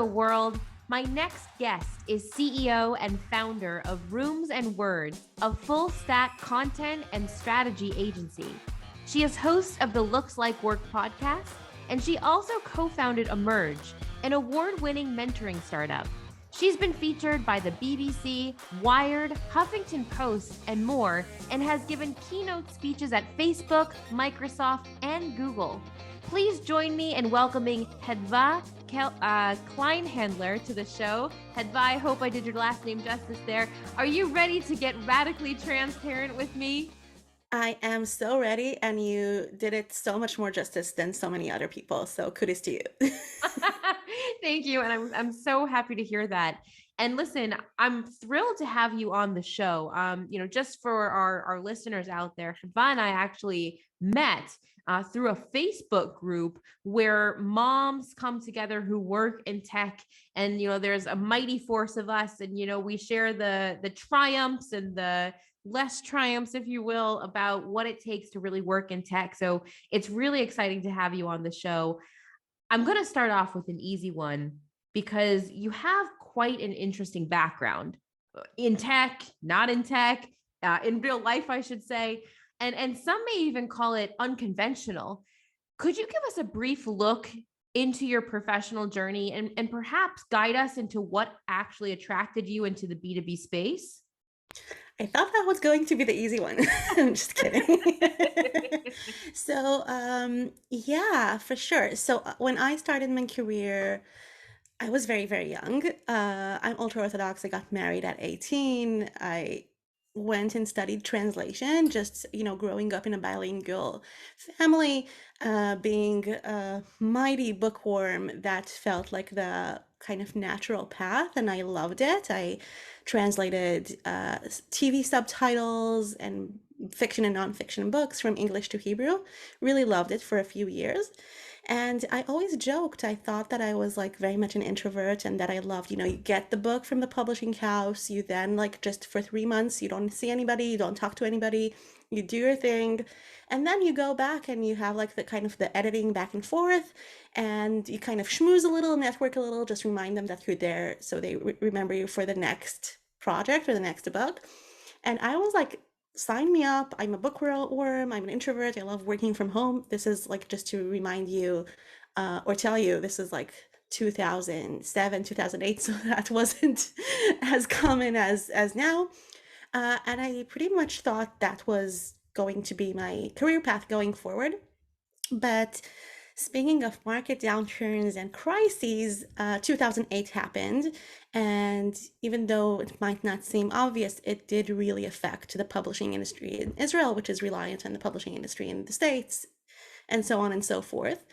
Hello, world. My next guest is CEO and founder of Rooms and Words, a full stack content and strategy agency. She is host of the Looks Like Work podcast, and she also co-founded Emerge, an award-winning mentoring startup. She's been featured by the BBC, Wired, Huffington Post, and more, and has given keynote speeches at Facebook, Microsoft, and Google. Please join me in welcoming Chedva Kleinhandler to the show. Chedva, I hope I did your last name justice there. Are you ready to get radically transparent with me? I am so ready, and you did it so much more justice than so many other people. So kudos to you. Thank you. And I'm so happy to hear that. And listen, I'm thrilled to have you on the show. Just for our listeners out there, Chedva and I actually met through a Facebook group where moms come together who work in tech. And, there's a mighty force of us. And, we share the triumphs and the less triumphs, if you will, about what it takes to really work in tech. So it's really exciting to have you on the show. I'm going to start off with an easy one because you have quite an interesting background in tech, not in tech, in real life, I should say. And some may even call it unconventional. Could you give us a brief look into your professional journey and perhaps guide us into what actually attracted you into the B2B space? I thought that was going to be the easy one. I'm just kidding. Yeah, for sure. When I started my career, I was very, very young. I'm ultra-orthodox. I got married at 18. I went and studied translation, just, growing up in a bilingual family, being a mighty bookworm, that felt like the kind of natural path, and I loved it. I translated TV subtitles and fiction and nonfiction books from English to Hebrew. Really loved it for a few years. And I always joked, I thought that I was like very much an introvert, and that I loved, you get the book from the publishing house, you then like just for 3 months, you don't see anybody, you don't talk to anybody, you do your thing, and then you go back and you have like the kind of the editing back and forth, and you kind of schmooze a little, network a little, just remind them that you're there so they remember you for the next project or the next book. And I was like, sign me up. I'm a bookworm. I'm an introvert. I love working from home. This is like, just to remind you, or tell you, this is like 2007, 2008. So that wasn't as common as now. And I pretty much thought that was going to be my career path going forward. But speaking of market downturns and crises, 2008 happened. And even though it might not seem obvious, it did really affect the publishing industry in Israel, which is reliant on the publishing industry in the States, and so on and so forth.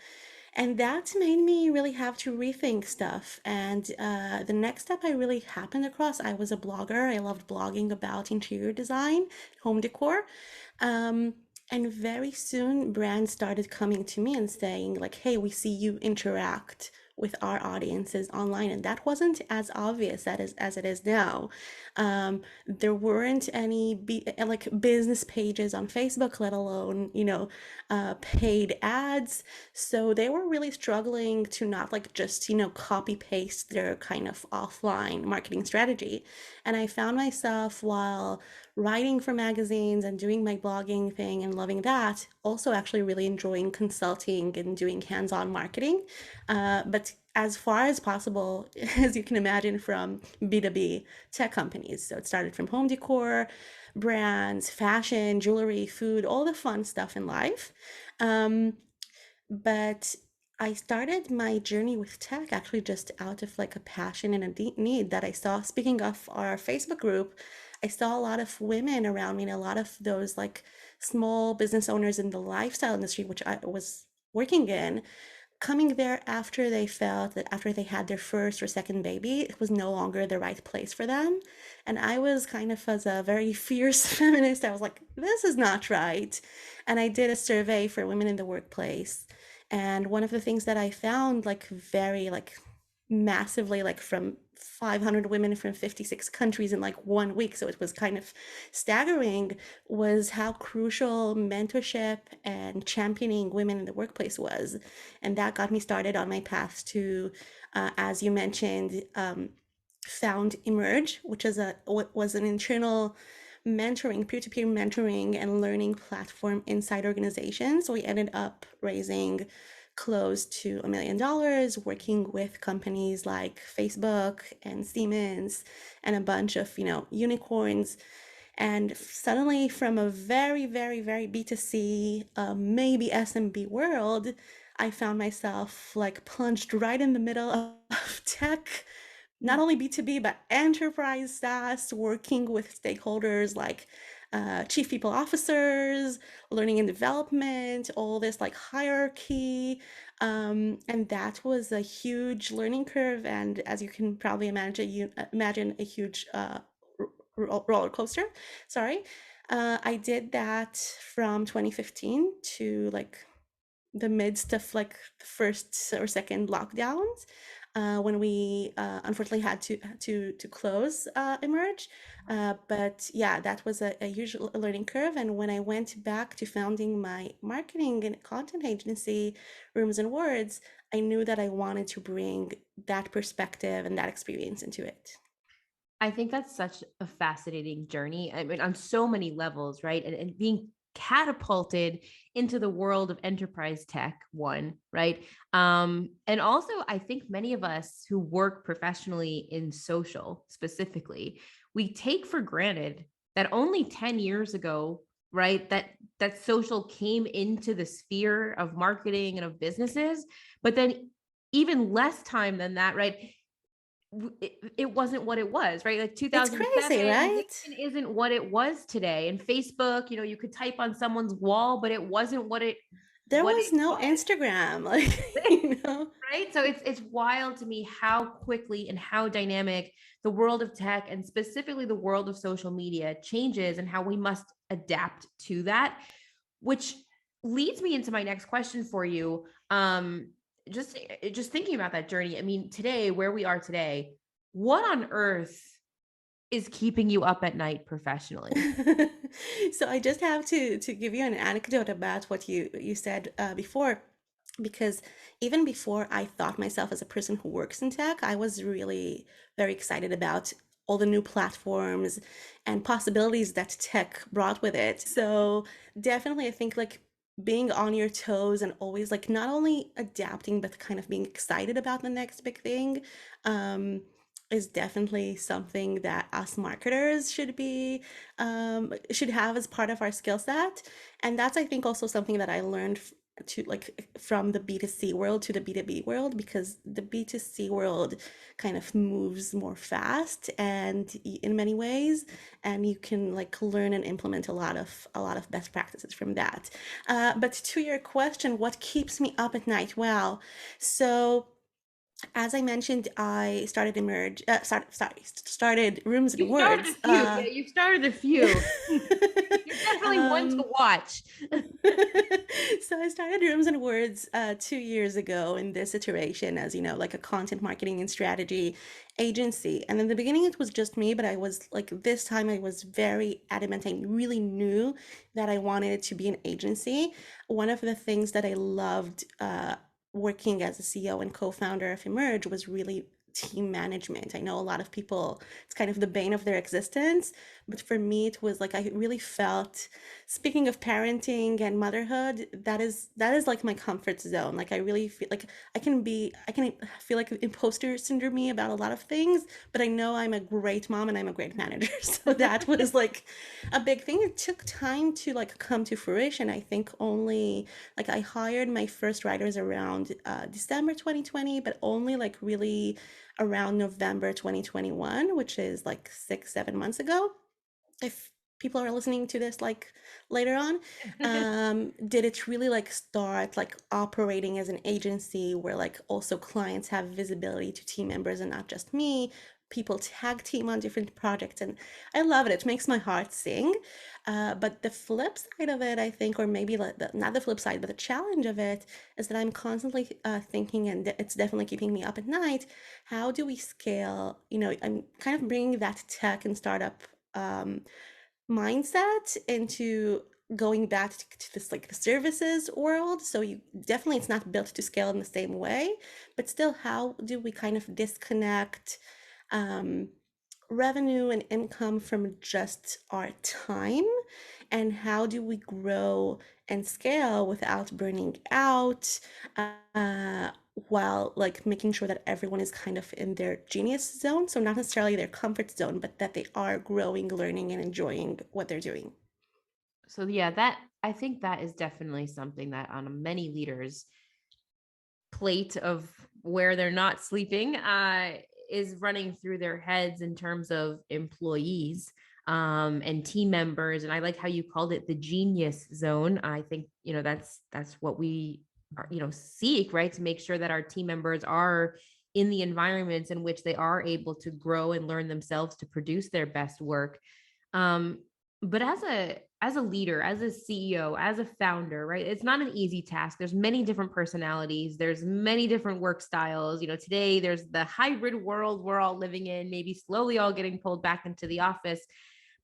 And that made me really have to rethink stuff. And the next step I really happened across, I was a blogger. I loved blogging about interior design, home decor. Um, and very soon brands started coming to me and saying like, hey, we see you interact with our audiences online. And that wasn't as obvious as it is now. There weren't any like business pages on Facebook, let alone, paid ads. So they were really struggling to not like just, copy paste their kind of offline marketing strategy. And I found myself, while writing for magazines and doing my blogging thing and loving that, also actually really enjoying consulting and doing hands-on marketing. But as far as possible, as you can imagine, from B2B tech companies. So it started from home decor, brands, fashion, jewelry, food, all the fun stuff in life. But I started my journey with tech actually just out of like a passion and a deep need that I saw. Speaking of our Facebook group, I saw a lot of women around me, and a lot of those like small business owners in the lifestyle industry, which I was working in, coming there after they felt that after they had their first or second baby, it was no longer the right place for them. And I was kind of, as a very fierce feminist, I was like, this is not right. And I did a survey for women in the workplace. And one of the things that I found, like very like massively, like from 500 women from 56 countries in like 1 week. So it was kind of staggering, was how crucial mentorship and championing women in the workplace was. And that got me started on my path to, as you mentioned, found Emerge, which is was an internal mentoring, peer-to-peer mentoring and learning platform inside organizations. So we ended up raising close to $1 million, working with companies like Facebook and Siemens and a bunch of, unicorns. And suddenly, from a very, very, very B2C, maybe SMB world, I found myself like plunged right in the middle of tech, not only B2B, but enterprise SaaS, working with stakeholders like chief people officers, learning and development, all this like hierarchy. And that was a huge learning curve. And as you can probably imagine, imagine a huge roller coaster. Sorry. I did that from 2015 to like the midst of like the first or second lockdowns, when we unfortunately had to close Emerge. But yeah, that was a huge learning curve. And when I went back to founding my marketing and content agency, Rooms and Words, I knew that I wanted to bring that perspective and that experience into it. I think that's such a fascinating journey. I mean, on so many levels, right? And being catapulted into the world of enterprise tech, one, right? And also, I think many of us who work professionally in social specifically, we take for granted that only 10 years ago, right, that social came into the sphere of marketing and of businesses, but then even less time than that, right? It wasn't what it was, right? Like It's crazy, 2007, right? LinkedIn isn't what it was today. And Facebook, you could type on someone's wall, but it wasn't what it There what was it no was. Instagram, like. Right? So it's wild to me how quickly and how dynamic the world of tech and specifically the world of social media changes and how we must adapt to that, which leads me into my next question for you. Just thinking about that journey. I mean, today, where we are today, what on earth is keeping you up at night professionally? So I just have to give you an anecdote about what you said before, because even before I thought myself as a person who works in tech, I was really very excited about all the new platforms and possibilities that tech brought with it. So definitely, I think like being on your toes and always like not only adapting but kind of being excited about the next big thing, um, is definitely something that us marketers should have as part of our skill set. And that's, I think, also something that I learned to like from the B2C world to the B2B world, because the B2C world kind of moves more fast and in many ways, and you can like learn and implement a lot of best practices from that. But to your question, what keeps me up at night? Well, so as I mentioned, I started Emerge, started Rooms and You started a Words. few. Yeah, you started a few. You're definitely one to um, watch. so I started Rooms and Words 2 years ago in this iteration as, like a content marketing and strategy agency. And in the beginning, it was just me, but I was like, this time I was very adamant. I really knew that I wanted it to be an agency. One of the things that I loved working as a CEO and co-founder of Emerge was really team management. I know a lot of people, it's kind of the bane of their existence, but for me it was like I really felt, speaking of parenting and motherhood, that is like my comfort zone. Like I really feel like I can feel like imposter syndrome about a lot of things, but I know I'm a great mom and I'm a great manager. So that was like a big thing. It took time to like come to fruition. I think only like I hired my first writers around December 2020, but only like really around November 2021, which is like 6, 7 months ago. If people are listening to this like later on, did it really like start like operating as an agency where like also clients have visibility to team members and not just me? people tag team on different projects, and I love it. It makes my heart sing. But the flip side of it, I think, or maybe not the flip side, but the challenge of it is that I'm constantly thinking, and it's definitely keeping me up at night. How do we scale? I'm kind of bringing that tech and startup um, mindset into going back to this like the services world. So you definitely, it's not built to scale in the same way, but still, how do we kind of disconnect um, revenue and income from just our time, and how do we grow and scale without burning out, uh, while like making sure that everyone is kind of in their genius zone, so not necessarily their comfort zone, but that they are growing, learning, and enjoying what they're doing. So yeah, that I think that is definitely something that on many leaders plate of where they're not sleeping is running through their heads in terms of employees and team members. And I like how you called it the genius zone. I think that's what we are, seek, right, to make sure that our team members are in the environments in which they are able to grow and learn themselves to produce their best work. um, but as a leader, as a CEO, as a founder, right? It's not an easy task. There's many different personalities, there's many different work styles. Today there's the hybrid world we're all living in, maybe slowly all getting pulled back into the office.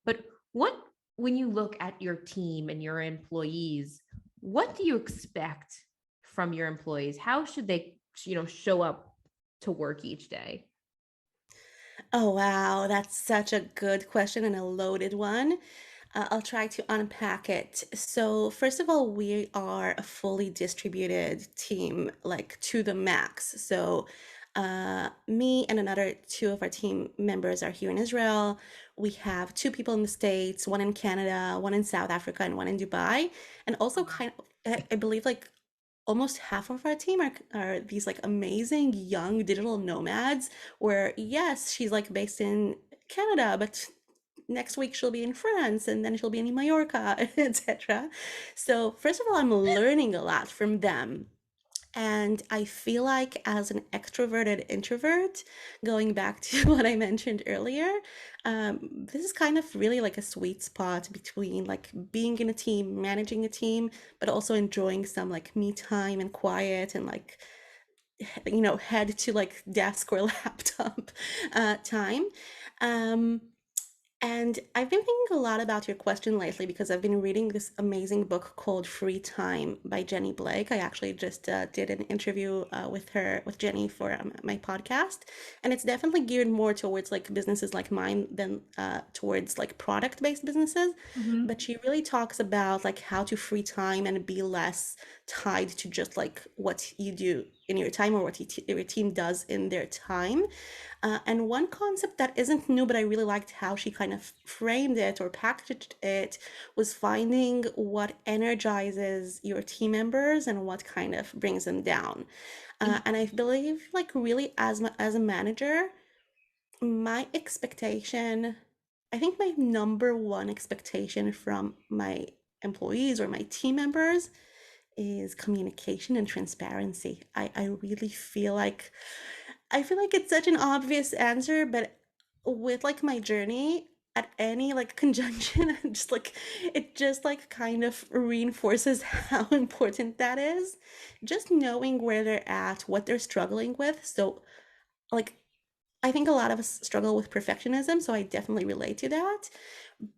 But what when you look at your team and your employees, what do you expect from your employees? How should they, show up to work each day? Oh, wow. That's such a good question and a loaded one. I'll try to unpack it. So, first of all, we are a fully distributed team, like to the max. So, me and another two of our team members are here in Israel. We have two people in the States, one in Canada, one in South Africa, and one in Dubai. And also, kind of, I believe, like almost half of our team are these like amazing young digital nomads, where yes, she's like based in Canada, but next week she'll be in France, and then she'll be in Mallorca, etc. So first of all, I'm learning a lot from them. And I feel like as an extroverted introvert, going back to what I mentioned earlier, this is kind of really like a sweet spot between like being in a team, managing a team, but also enjoying some like me time and quiet and like, head to like desk or laptop time. Um, and I've been thinking a lot about your question lately because I've been reading this amazing book called Free Time by Jenny Blake. I actually just did an interview with Jenny, for my podcast. And it's definitely geared more towards like businesses like mine than towards like product-based businesses. Mhm. But she really talks about like how to free time and be less tied to just like what you do in your time or what your team does in their time. And one concept that isn't new, but I really liked how she kind of framed it or packaged it, was finding what energizes your team members and what kind of brings them down. And I believe, like, really, as a manager, my expectation, I think my number one expectation from my employees or my team members is communication and transparency. I really feel like it's such an obvious answer, but with like my journey at any like conjunction, just like it just like kind of reinforces how important that is. Just knowing where they're at, what they're struggling with. So like I think a lot of us struggle with perfectionism, so I definitely relate to that.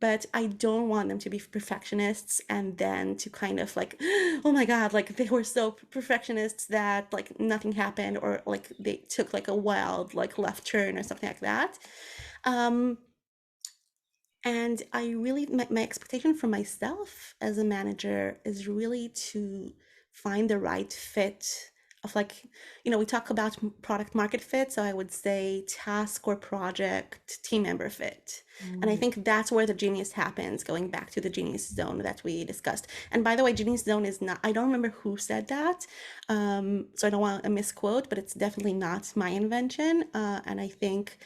But I don't want them to be perfectionists and then to kind of like, oh my God, like they were so perfectionists that like nothing happened, or like they took like a wild like left turn or something like that. Um, and I really, my expectation for myself as a manager is really to find the right fit of like, we talk about product market fit. So I would say task or project team member fit. And I Mm. think that's where the genius happens, going back to the genius zone that we discussed. And by the way, genius zone is not, I don't remember who said that. So I don't want to misquote, but it's definitely not my invention. And I think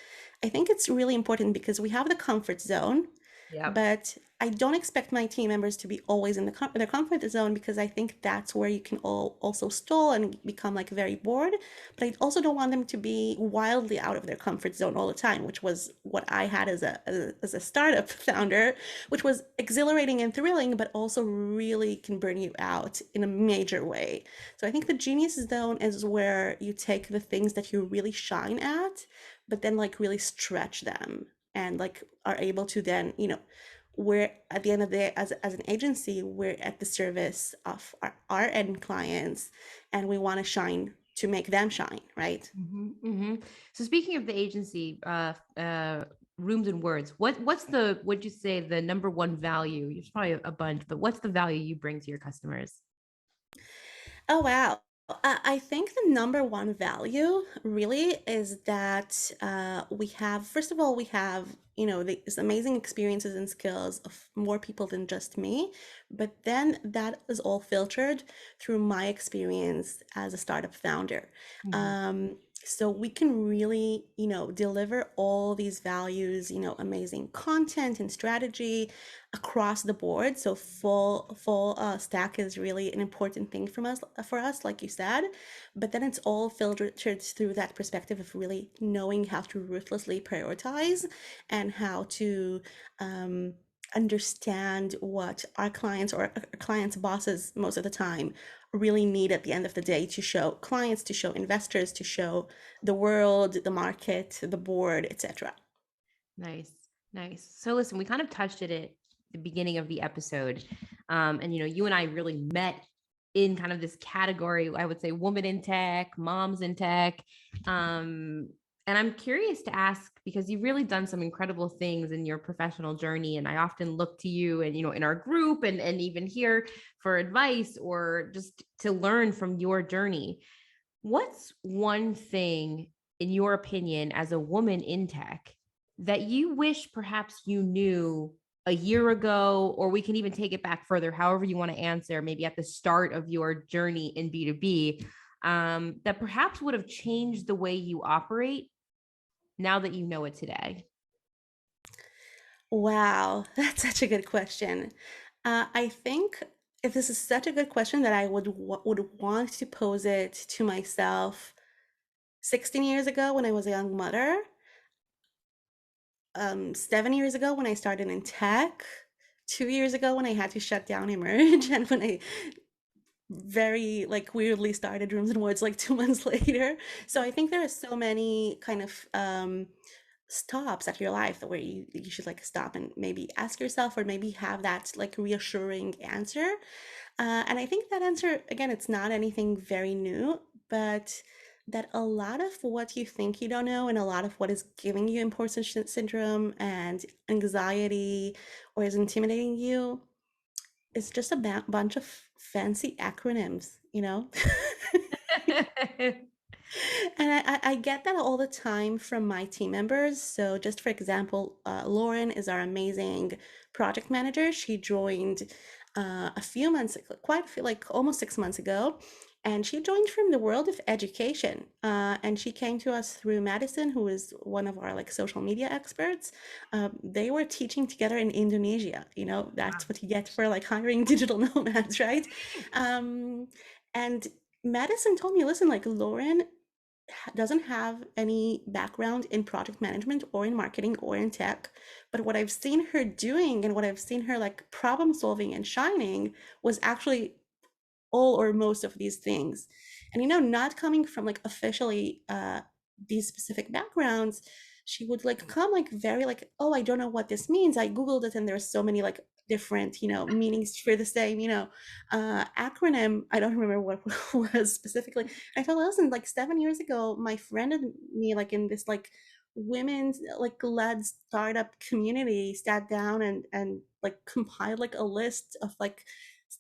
it's really important because we have the comfort zone, Yep. but I don't expect my team members to be always in their comfort zone, because I think that's where you can all also stall and become like very bored. But I also don't want them to be wildly out of their comfort zone all the time, which was what I had as a startup founder, which was exhilarating and thrilling, but also really can burn you out in a major way. So I think the genius zone is where you take the things that you really shine at, but then like really stretch them, and like are able to then, we're at the end of the day, as an agency, we're at the service of our end clients, and we want to shine to make them shine, right? So speaking of the agency, rooms and words, what'd you say the number one value? There's probably a bunch, but what's the value you bring to your customers? Oh, wow. I think the number one value really is that we have, first of all, we have, these amazing experiences and skills of more people than just me. But then that is all filtered through my experience as a startup founder. Mhm. So we can really, deliver all these values, amazing content and strategy across the board. So full stack is really an important thing for us, like you said. But then it's all filtered through that perspective of really knowing how to ruthlessly prioritize, and how to um, understand what our clients or our clients' bosses most of the time really need at the end of the day, to show clients, to show investors, to show the world, the market, the board, etc. Nice, nice. So listen, we kind of touched it at the beginning of the episode. And you and I really met in kind of this category, I would say woman in tech, moms in tech. And I'm curious to ask, because you've really done some incredible things in your professional journey. And I often look to you and, in our group and even here for advice or just to learn from your journey. What's one thing, in your opinion, as a woman in tech, that you wish perhaps you knew a year ago, or we can even take it back further, however you want to answer, maybe at the start of your journey in B2B, that perhaps would have changed the way you operate now that you know it today? Wow, that's such a good question. I think if this is such a good question, that I would want to pose it to myself 16 years ago when I was a young mother, 7 years ago when I started in tech, 2 years ago when I had to shut down Emerge, and when I very like weirdly started Rooms and Words like 2 months later. So I think there are so many kind of stops at your life where you should like stop and maybe ask yourself, or maybe have that like reassuring answer. And I think that answer, again, it's not anything very new, but that a lot of what you think you don't know, and a lot of what is giving you imposter syndrome and anxiety, or is intimidating you, is just a bunch of fancy acronyms, you know? And I get that all the time from my team members. So, just for example, Lauren is our amazing project manager. She joined a few months, quite a few, like almost 6 months ago. And she joined from the world of education. And she came to us through Madison, who is one of our like social media experts. They were teaching together in Indonesia. That's what you get for like hiring digital nomads, right? Um, and Madison told me, listen, like Lauren doesn't have any background in project management or in marketing or in tech, but what I've seen her doing and what I've seen her like problem solving and shining was actually all or most of these things. And not coming from like officially these specific backgrounds, she would like come like very like, oh, I don't know what this means, I googled it and there's so many like different meanings for the same acronym. I don't remember what was specifically. I told her, listen, like 7 years ago my friend and me, like in this like women's like led startup community, sat down and like compiled like a list of like,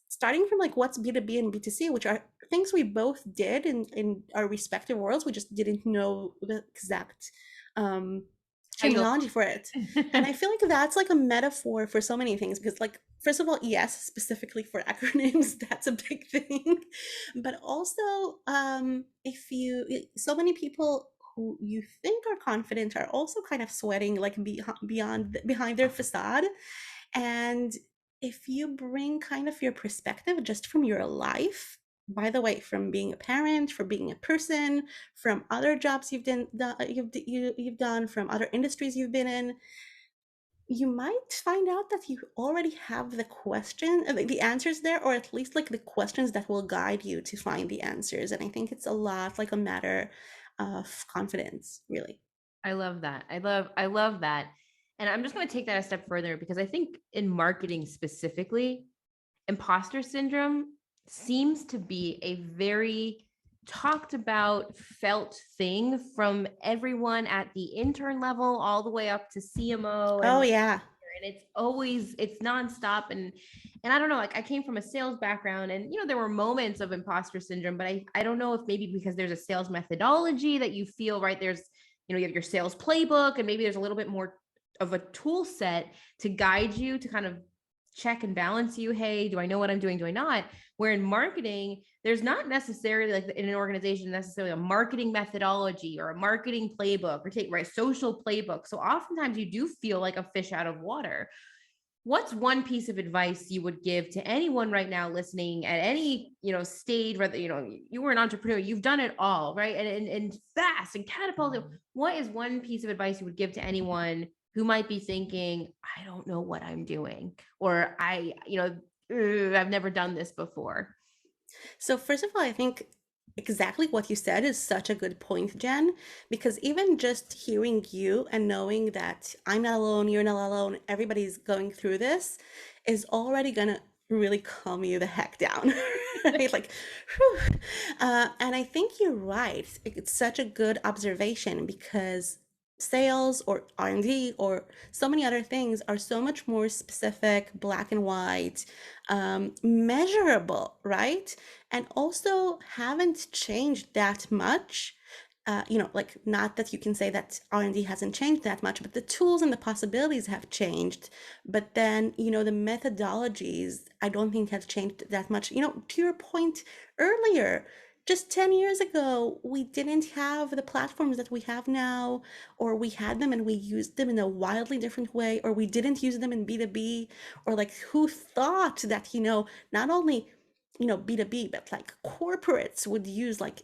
starting from like what's B2B and B2C, which are things we both did in our respective worlds. We just didn't know the exact Title. terminology for it. And I feel like that's like a metaphor for so many things, because like, first of all, yes, specifically for acronyms, that's a big thing. But also, if you so many people who you think are confident are also kind of sweating like behind their facade. And if you bring kind of your perspective just from your life, by the way, from being a parent, from being a person, from other jobs you've done, from other industries you've been in, you might find out that you already have the answers there, or at least like the questions that will guide you to find the answers. And I think it's a lot like a matter of confidence, really. I love that. I love that. And I'm just going to take that a step further because I think in marketing specifically, imposter syndrome seems to be a very talked about, felt thing from everyone at the intern level all the way up to CMO and Oh, like, yeah. and it's nonstop. And I don't know, like I came from a sales background and there were moments of imposter syndrome, but I don't know if maybe because there's a sales methodology that you feel, right, there's you have your sales playbook and maybe there's a little bit more of a tool set to guide you to kind of check and balance you. Hey, do I know what I'm doing? Do I not? Where in marketing, there's not necessarily like in an organization necessarily a marketing methodology or a marketing playbook or take right social playbook. So oftentimes you do feel like a fish out of water. What's one piece of advice you would give to anyone right now listening at any stage, whether you were an entrepreneur, you've done it all, right, and fast and catapulted. What is one piece of advice you would give to anyone who might be thinking, I don't know what I'm doing, or I've never done this before? So first of all, I think exactly what you said is such a good point, Jen, because even just hearing you and knowing that I'm not alone, you're not alone, everybody's going through this is already gonna really calm you the heck down, right? Like, whew. And I think you're right. It's such a good observation because sales or R&D or so many other things are so much more specific, black and white, measurable, right? And also haven't changed that much. Like not that you can say that R&D hasn't changed that much, but the tools and the possibilities have changed. But then, the methodologies, I don't think have changed that much. To your point earlier, just 10 years ago, we didn't have the platforms that we have now, or we had them and we used them in a wildly different way, or we didn't use them in B2B, or like who thought that, not only B2B, but like corporates would use like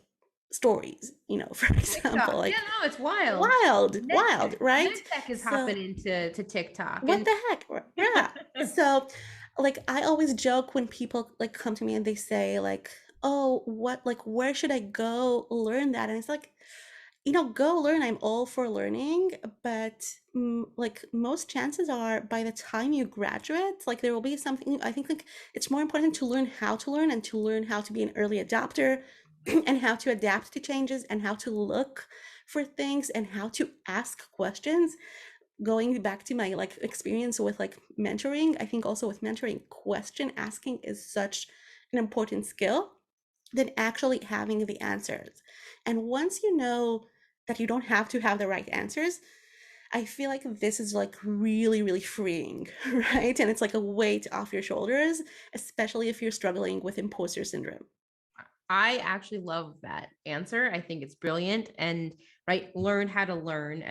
stories, for example, TikTok. Yeah, like no, it's wild. wild, right? MedTech is So hopping into TikTok. what And the heck? Yeah. So like I always joke when people like come to me and they say like, oh, what, like, where should I go learn that? And it's like, go learn. I'm all for learning, but like most chances are by the time you graduate, like there will be something. I think like it's more important to learn how to learn and to learn how to be an early adopter and how to adapt to changes and how to look for things and how to ask questions. Going back to my like experience with like mentoring, I think also with mentoring, question asking is such an important skill than actually having the answers. And once you know that you don't have to have the right answers, I feel like this is like really, really freeing, right? And it's like a weight off your shoulders, especially if you're struggling with imposter syndrome. I actually love that answer. I think it's brilliant. And right, learn how to learn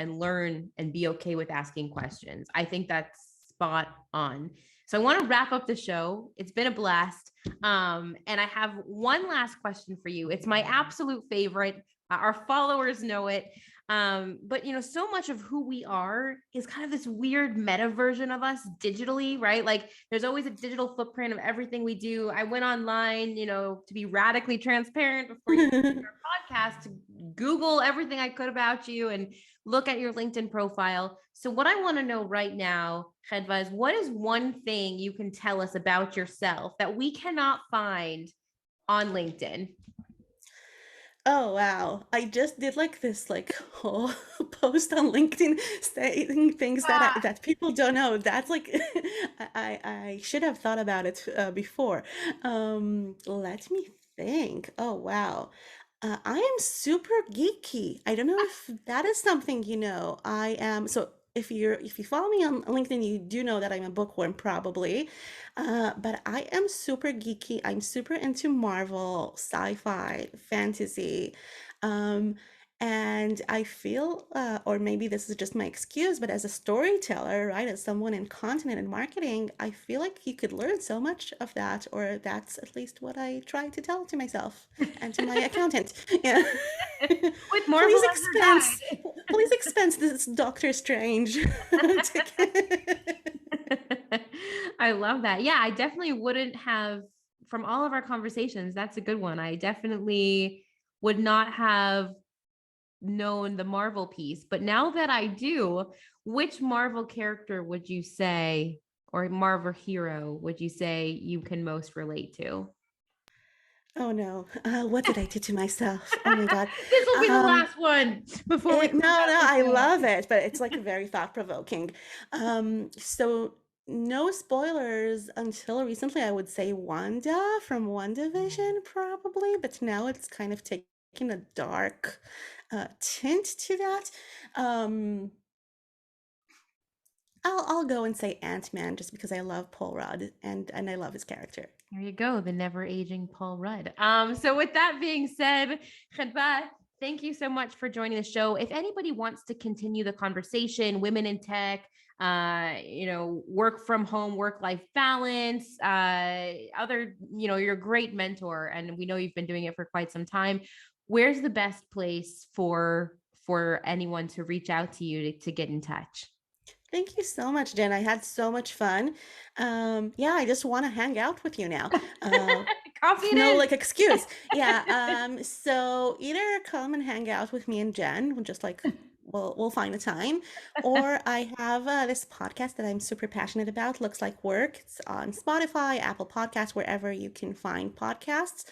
and be okay with asking questions. I think that's spot on. So I want to wrap up the show. It's been a blast. And I have one last question for you. It's my absolute favorite. Our followers know it. But so much of who we are is kind of this weird meta version of us digitally, right? Like there's always a digital footprint of everything we do. I went online, to be radically transparent before you our podcast to Google everything I could about you and look at your LinkedIn profile. So what I want to know right now, Chedva, is what is one thing you can tell us about yourself that we cannot find on LinkedIn? Oh wow. I just did like this like whole post on LinkedIn stating things that people don't know. That's like I should have thought about it before. Let me think. Oh wow. I am super geeky. I don't know if that is something you know. I am so if you follow me on LinkedIn, you do know that I'm a bookworm probably. But I am super geeky. I'm super into Marvel, sci-fi, fantasy. Um, And I feel, or maybe this is just my excuse, but as a storyteller, right, as someone in content and marketing, I feel like you could learn so much of that, or that's at least what I try to tell to myself and to my accountant. Yeah. With Please Marvel as your expense, guide. please expense this Doctor Strange ticket. I love that. Yeah, I definitely wouldn't have, from all of our conversations, that's a good one. I definitely would not have known the Marvel piece. But now that I do, which Marvel character would you say, or Marvel hero would you say you can most relate to? Oh no, what did I do to myself? Oh my God. This will be the Um, last one before we close No, out no, the I show. love it, but it's like very thought-provoking. So no spoilers until recently, I would say Wanda from WandaVision, probably, but now it's kind of taken a dark tint to that. Um, I'll go and say Ant-Man just because I love Paul Rudd and I love his character. There you go, the never aging Paul Rudd. So with that being said, Chedva, thank you so much for joining the show. If anybody wants to continue the conversation, women in tech, work from home, work-life balance, you're a great mentor, and we know you've been doing it for quite some time. Where's the best place for anyone to reach out to you to get in touch? Thank you so much, Jen. I had so much fun. Yeah, I just want to hang out with you now. Coffee No, it like excuse. Yeah. So either come and hang out with me and Jen, we'll just like we'll find a time, is. or I have this podcast that I'm super passionate about. Looks like work. It's on Spotify, Apple Podcasts, wherever you can find podcasts.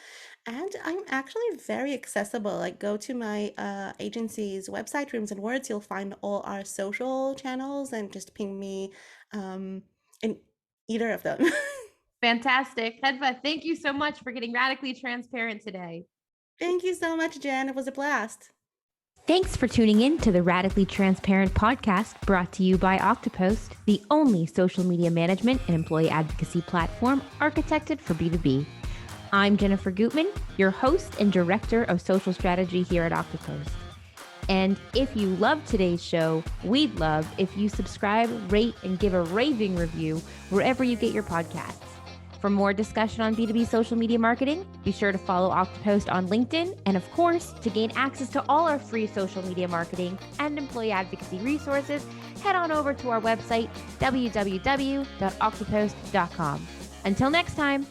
And I'm actually very accessible. Like go to my agency's website, Rooms and Words. You'll find all our social channels and just ping me in either of them. Fantastic. Hedva, thank you so much for getting radically transparent today. Thank you so much, Jen. It was a blast. Thanks for tuning in to the Radically Transparent podcast brought to you by Oktopost, the only social media management and employee advocacy platform architected for B2B. I'm Jennifer Gutman, your host and director of social strategy here at Oktopost. And if you love today's show, we'd love if you subscribe, rate, and give a raving review wherever you get your podcasts. For more discussion on B2B social media marketing, be sure to follow Oktopost on LinkedIn. And of course, to gain access to all our free social media marketing and employee advocacy resources, head on over to our website, www.oktopost.com. Until next time.